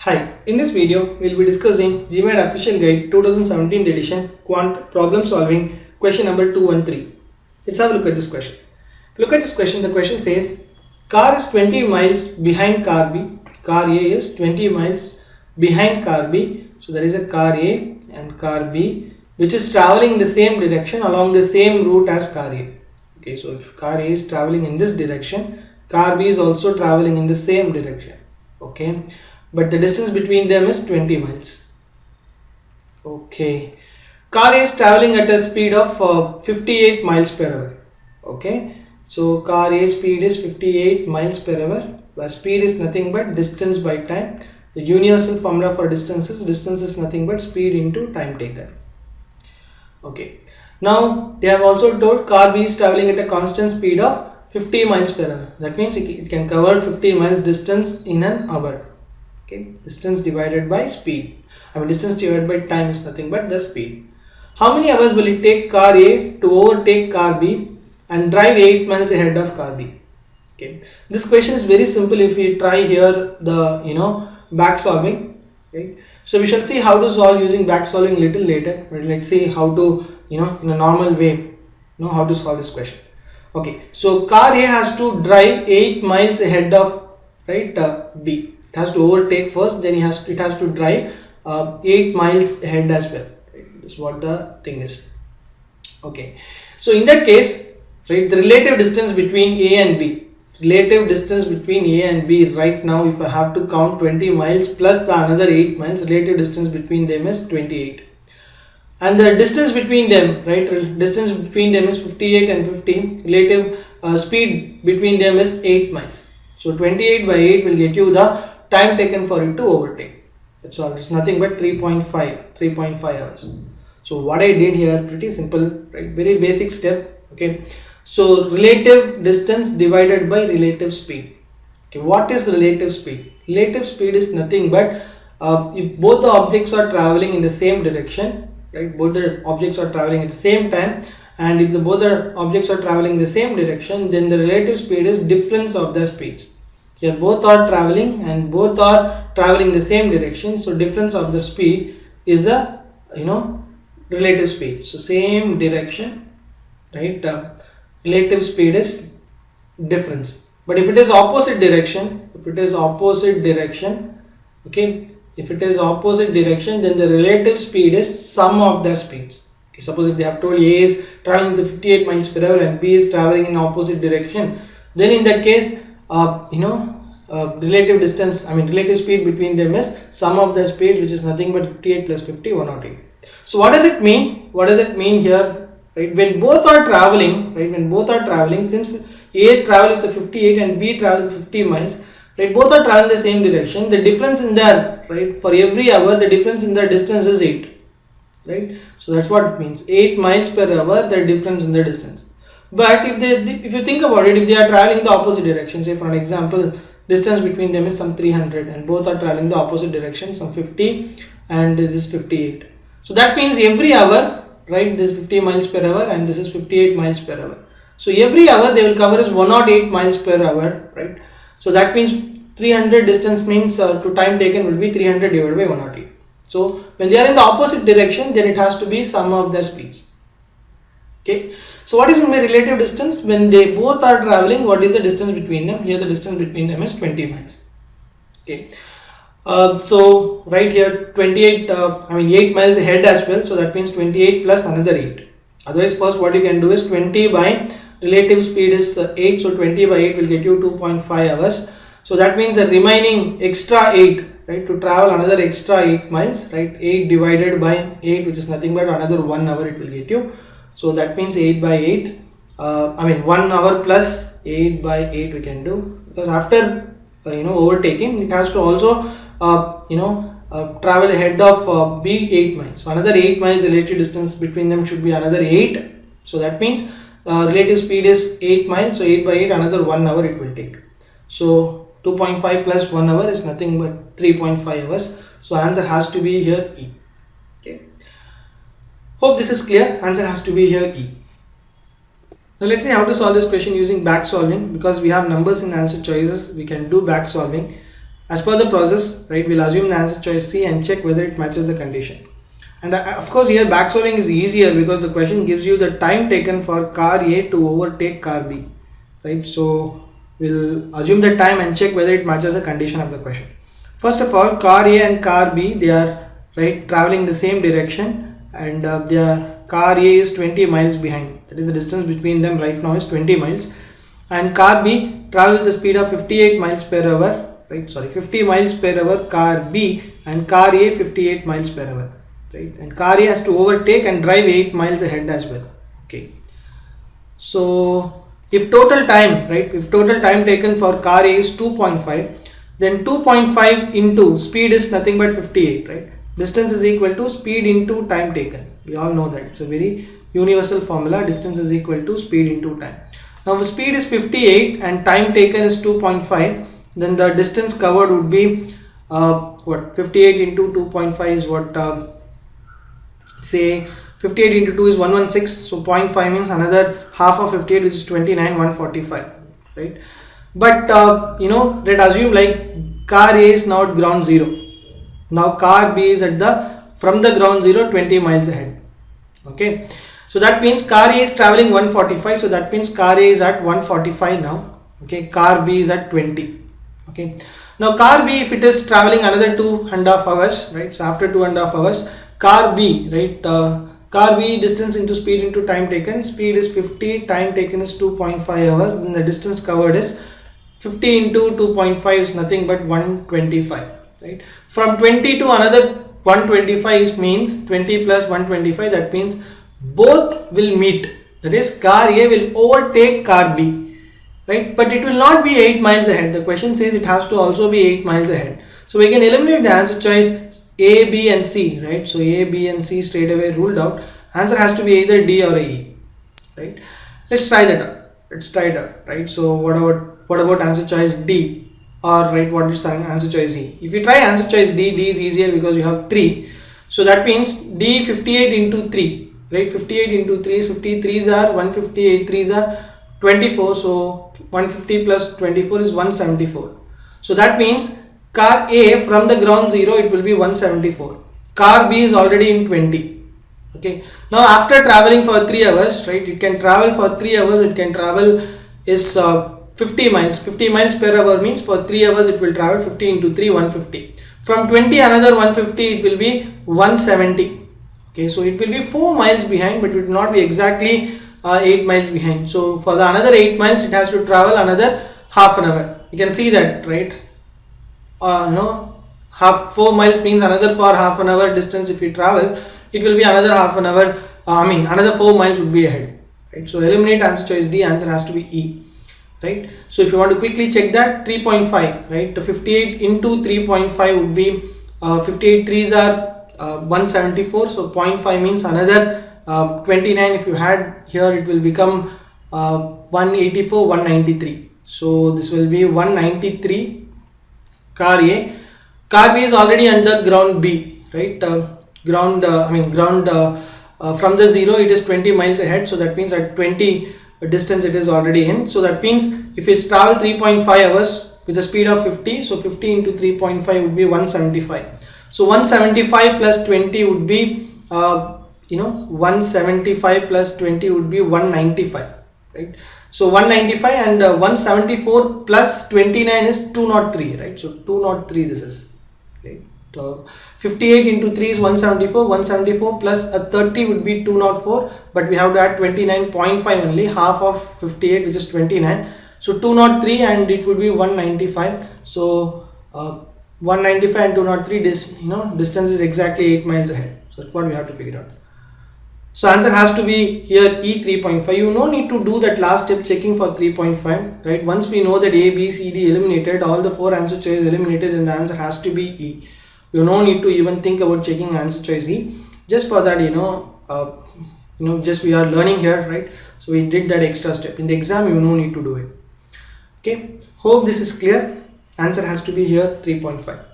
Hi, in this video we will be discussing GMAT Official Guide 2017 edition Quant Problem Solving question number 213. Let's have a look at this question. If you look at this question, the question says car is 20 miles behind car B. Car A is 20 miles behind car B. So there is a car A and car B which is traveling in the same direction along the same route as car A. Okay, so if car A is traveling in this direction, car B is also traveling in the same direction. Okay, but the distance between them is 20 miles. Okay, car A is traveling at a speed of 58 miles per hour. Okay, so car A speed is 58 miles per hour, where speed is nothing but distance by time. The universal formula for distance is nothing but speed into time taken. Okay, now they have also told car B is traveling at a constant speed of 50 miles per hour. That means it can cover 50 miles distance in an hour. Okay, distance divided by speed. Distance divided by time is nothing but the speed. How many hours will it take car A to overtake car B and drive 8 miles ahead of car B? Okay, this question is very simple if we try here the back solving. Okay, so we shall see how to solve using back solving little later, but let's see how to in a normal way how to solve this question. Okay, so car A has to drive 8 miles ahead of B. It has to overtake first, then it has to drive 8 miles ahead as well. Right? This is what the thing is. Okay, so in that case, the relative distance between A and B. Relative distance between A and B right now, if I have to count 20 miles plus the another 8 miles, relative distance between them is 28. And the distance between them, distance between them is 58 and 50. Relative speed between them is 8 miles. So 28 by 8 will get you the time taken for it to overtake. That's all. It's nothing but 3.5 hours. So what I did here, pretty simple, very basic step. Okay, so relative distance divided by relative speed. Okay, what is relative speed? Relative speed is nothing but if both the objects are traveling in the same direction, both the objects are traveling at the same time, and if both the objects are traveling in the same direction, then the relative speed is difference of their speeds. Here both are traveling and both are traveling the same direction, so difference of the speed is the relative speed. So same direction, relative speed is difference. But if it is opposite direction, okay, if it is opposite direction, then the relative speed is sum of their speeds. Okay, suppose if they have told A is traveling with 58 miles per hour and B is traveling in opposite direction, then in that case relative distance, relative speed between them is sum of their speeds, which is nothing but 58 plus 50, 108. So what does it mean? What does it mean here? When both are traveling, since A travel with 58 and B travel with 50 miles, both are traveling the same direction. The difference in their for every hour, the difference in their distance is 8. So that's what it means. 8 miles per hour, the difference in the distance. But if you think about it, if they are traveling in the opposite direction, say for an example, distance between them is some 300 and both are traveling the opposite direction, some 50 and this is 58. So that means every hour, this is 50 miles per hour and this is 58 miles per hour. So every hour they will cover is 108 miles per hour, So that means 300 distance means to time taken will be 300 divided by 108. So when they are in the opposite direction, then it has to be sum of their speeds. Okay. So what is my relative distance? When they both are traveling, what is the distance between them? Here the distance between them is 20 miles. Okay. So right here 28, 8 miles ahead as well. So that means 28 plus another 8. Otherwise first what you can do is 20 by relative speed is 8. So 20 by 8 will get you 2.5 hours. So that means the remaining extra 8, to travel another extra 8 miles, 8 divided by 8, which is nothing but another 1 hour it will get you. So that means 8 by 8, 1 hour plus 8 by 8 we can do, because after overtaking it has to also travel ahead of B 8 miles. So another 8 miles relative distance between them should be another 8. So that means relative speed is 8 miles. So 8 by 8, another 1 hour it will take. So 2.5 plus 1 hour is nothing but 3.5 hours. So answer has to be here E. Okay. Hope this is clear. Answer has to be here E. Now let's see how to solve this question using back solving. Because we have numbers in answer choices, we can do back solving. As per the process, right, we'll assume the answer choice C and check whether it matches the condition. And of course here back solving is easier because the question gives you the time taken for car A to overtake car B, right? So we'll assume the time and check whether it matches the condition of the question. First of all, car A and car B, they are right traveling the same direction, and their car A is 20 miles behind. That is, the distance between them right now is 20 miles, and car B travels the speed of 58 miles per hour, right? Sorry, 50 miles per hour car B, and car A 58 miles per hour, right? And car A has to overtake and drive 8 miles ahead as well. Okay, so if total time, right, if total time taken for car A is 2.5, then 2.5 into speed is nothing but 58, right? Distance is equal to speed into time taken. We all know that. It's a very universal formula. Distance is equal to speed into time. Now the speed is 58 and time taken is 2.5. Then the distance covered would be what? 58 into 2.5 is what? Say 58 into 2 is 116. So 0.5 means another half of 58, which is 29, 145, right? But let's assume like car A is now at ground zero. Now car B is at from the ground zero 20 miles ahead. Okay, so that means car A is traveling 145. So that means car A is at 145 now. Okay, car B is at 20. Okay, now car B, if it is traveling another 2.5 hours, right? So after 2.5 hours, car B, right? Car B distance into speed into time taken. Speed is 50. Time taken is 2.5 hours. Then the distance covered is 50 into 2.5 is nothing but 125, right? From 20 to another 125 means 20 plus 125, that means both will meet. That is, car A will overtake car B, right? But it will not be 8 miles ahead. The question says it has to also be 8 miles ahead. So we can eliminate the answer choice A, B and C, right? So A, B and C straight away ruled out. Answer has to be either D or E, right? Let's try that out. Let's try it out, right? So what about answer choice D, or right, what is answer choice E? If you try answer choice D, D is easier because you have 3. So that means D 58 into 3, right? 58 into 3 is 50, 3s are 158, 3s are 24. So 150 plus 24 is 174. So that means car A from the ground zero, it will be 174. Car B is already in 20. Okay, now after traveling for 3 hours, right, it can travel for 3 hours, it can travel is 50 miles. 50 miles per hour means for 3 hours it will travel 50 into 3, 150. From 20 another 150, it will be 170. Okay, so it will be 4 miles behind, but it will not be exactly 8 miles behind. So for the another 8 miles, it has to travel another half an hour. You can see that, right? Half 4 miles means another for half an hour distance. If you travel, it will be another half an hour. Another 4 miles would be ahead, right? So eliminate answer choice D. Answer has to be E, right? So if you want to quickly check that, 3.5, right? The 58 into 3.5 would be 58 3s are 174. So 0.5 means another 29. If you had here, it will become 184, 193. So this will be 193 car A. Car B is already under ground B, right? From the zero it is 20 miles ahead. So that means at 20 distance it is already in. So that means if it's travel 3.5 hours with a speed of 50, so 50 into 3.5 would be 175. So 175 plus 20 would be 175 plus 20 would be 195, right? So 195 and 174 plus 29 is 203, right? So 203 this is, right? So 58 into 3 is 174. 174 plus a 30 would be 204, but we have to add 29.5 only, half of 58, which is 29. So 203 and it would be 195. So 195 and 203, distance is exactly 8 miles ahead. So that's what we have to figure out. So answer has to be here E, 3.5. You no need to do that last step checking for 3.5, right? Once we know that A, B, C, D eliminated, all the 4 answer choices eliminated, and the answer has to be E. You no need to even think about checking answer choice E. Just for that, just we are learning here, right? So we did that extra step. In the exam, you no need to do it. Okay. Hope this is clear. Answer has to be here 3.5.